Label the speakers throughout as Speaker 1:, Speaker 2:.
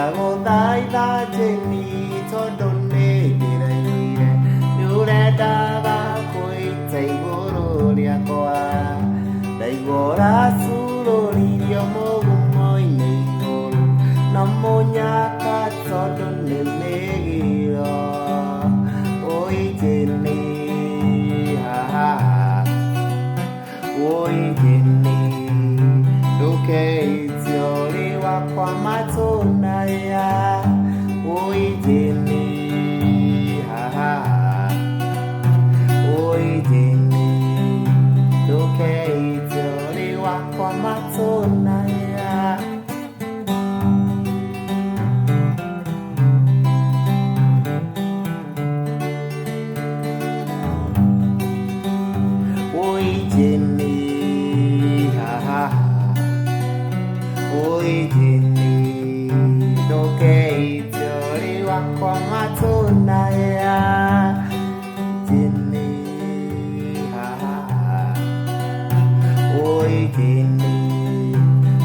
Speaker 1: Ndaguthaitha Jeni tondu nĩndĩraiguire nĩũrendaga kũita igũrũ rĩakwa. Ndaigua ũracurũririo mũgumo-inĩ igũrũ na mũnyaka tondũ nĩ mĩgiro. Oi Jeni, oi Jeni, ndũkeite ũrĩ wakwa matũnaya. Oi Jeni, oi Jeni, ndũkeite ũrĩ wakwa matũnaya. Oi Jeni, oi Jeni, ndũkeite ũrĩ wakwa matũnaya. Jeni, oi Jeni,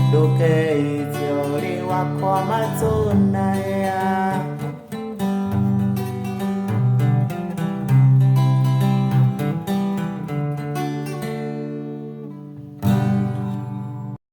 Speaker 1: ndũkeite ũrĩ wakwa matũnaya.